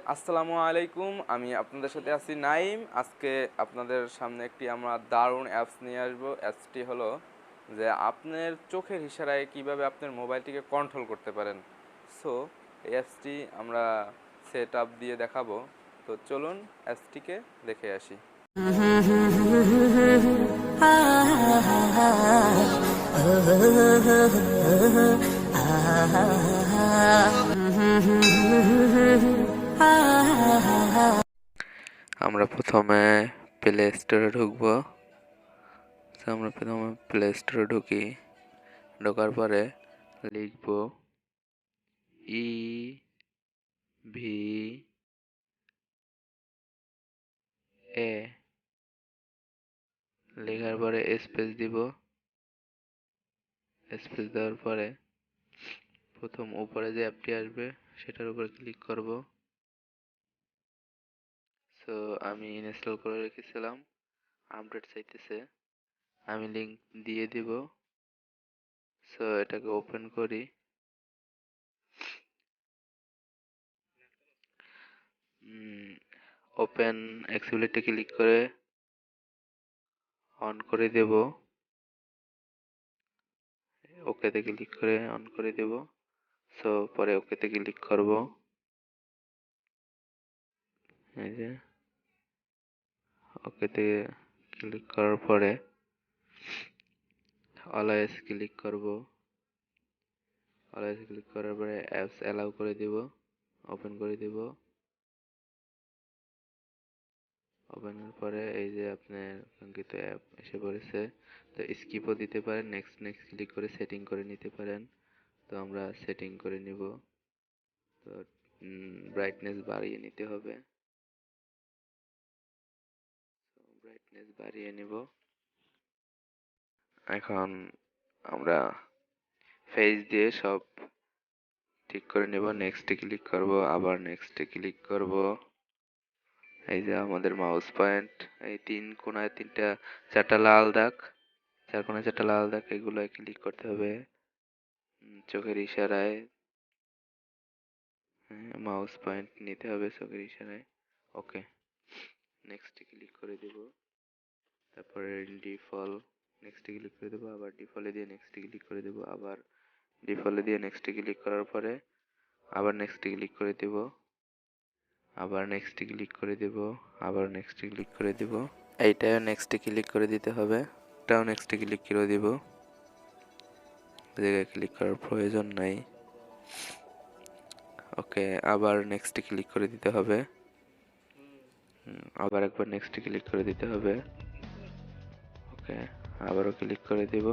আসসালামু আলাইকুম, আমি আপনাদের সাথে আছি নাইম। আজকে আপনাদের সামনে একটি আমরা দারুণ অ্যাপস নিয়ে আসবো। অ্যাপসটি হলো যে আপনার চোখের ইশারায় কিভাবে আপনার মোবাইলটিকে কন্ট্রোল করতে পারেন। সো এই অ্যাপসটি আমরা সেট আপ দিয়ে দেখাবো। তো চলুন অ্যাপসটিকে দেখে আসি। আমরা প্রথমে প্লে স্টোরে ঢুকবো। আমরা প্রথমে প্লে স্টোরে ঢোকার পরে লিখবো EVA, লেখার পরে স্পেস দিব। স্পেস দেওয়ার পরে প্রথম উপরে যে অ্যাপটি আসবে সেটার উপর ক্লিক করব। সো আমি ইনস্টল করে রেখেছিলাম, আপডেট চাইতেছে, আমি লিংক দিয়ে দিব। সো এটাকে ওপেন করি। ওপেন অ্যাক্সিবিলিটি ক্লিক করে অন করে দেব। ওকেতে ক্লিক করে অন করে দেব। সো পরে ওকেতে ক্লিক করব। এই যে ওকেতে ক্লিক করার পরে অলওয়েজ ক্লিক করব। অলওয়েজ ক্লিক করার পরে অ্যাপস অ্যালাউ করে দেব, ওপেন করে দেব। ওপেনের পরে এই যে আপনার কাঙ্ক্ষিত অ্যাপ এসে পড়েছে। তো স্কিপও দিতে পারেন, নেক্সট নেক্সট ক্লিক করে সেটিং করে নিতে পারেন। তো আমরা সেটিং করে নিব। তো ব্রাইটনেস বাড়িয়ে নিতে হবে। ব্রাইটনেস বাড়িয়ে নিব। এখন আমরা ফেস দিয়ে সব ঠিক করে নেব। নেক্সটে ক্লিক করব, আবার নেক্সটে ক্লিক করব। এই যে আমাদের মাউস পয়েন্ট, এই তিন কোণায় চারটা লাল দাগ, চার কোণায় চারটা লাল দাগ, এগুলো ক্লিক করতে হবে চোখের ইশারায়। মাউস পয়েন্ট নিতে হবে চোখের ইশারায়। ওকে, নেক্সটে ক্লিক করে দেব। তারপরে ডিফল্ট, নেক্সটে ক্লিক করে দেবো, আবার ডিফল্টে দিয়ে নেক্সটে ক্লিক করে দেবো, আবার ডিফল্টে দিয়ে নেক্সটে ক্লিক করার পরে আবার নেক্সটে ক্লিক করে দেব, আবার নেক্সটে ক্লিক করে দেব, আবার নেক্সটে ক্লিক করে দেব। এইটাও নেক্সটে ক্লিক করে দিতে হবে, এটাও নেক্সটে ক্লিক করে দেব। জায়গায় ক্লিক করার প্রয়োজন নাই। ওকে, আবার নেক্সটে ক্লিক করে দিতে হবে, আবার একবার নেক্সটে ক্লিক করে দিতে হবে। ওকে, আবারও ক্লিক করে দেব,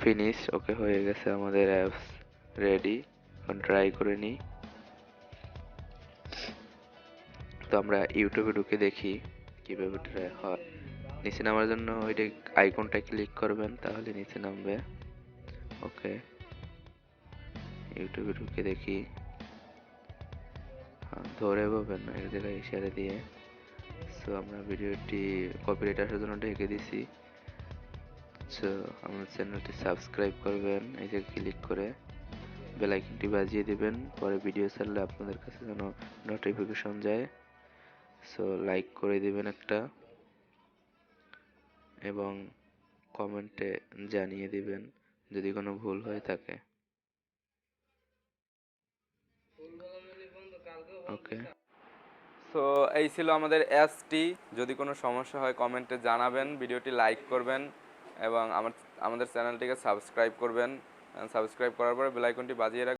ফিনিশ। ওকে, হয়ে গেছে আমাদের অ্যাপস রেডি। এখন ট্রাই করে নিই। তো আমরা ইউটিউবে ঢুকে দেখি কিভাবে ট্রাই হয়। নিচে নামার জন্য ওইটা আইকনটা ক্লিক করবেন, তাহলে নিচে নামবে। ওকে, ইউটিউবে ঢুকে দেখি, ধরে পাবেন না, এক জায়গায় ইশারা দিয়ে। সো আমরা ভিডিওটি কপিরাইট আসার জন্য ঢেকে দিছি। সো আমার চ্যানেলটি সাবস্ক্রাইব করবেন, এই যে ক্লিক করে বেল আইকনটি বাজিয়ে দিবেন, পরে ভিডিও ছাড়লে আপনাদের কাছে যেন নোটিফিকেশন যায়। সো লাইক করে দিবেন একটা, এবং কমেন্টে জানিয়ে দিবেন যদি কোনো ভুল হয়ে থাকে। ওকে, সো এই ছিল আমাদের অ্যাপসটি। যদি কোনো সমস্যা হয় কমেন্টে জানাবেন, ভিডিওটি লাইক করবেন এবং আমাদের চ্যানেলটিকে সাবস্ক্রাইব করবেন। সাবস্ক্রাইব করার পরে বেল আইকনটি বাজিয়ে রাখবেন।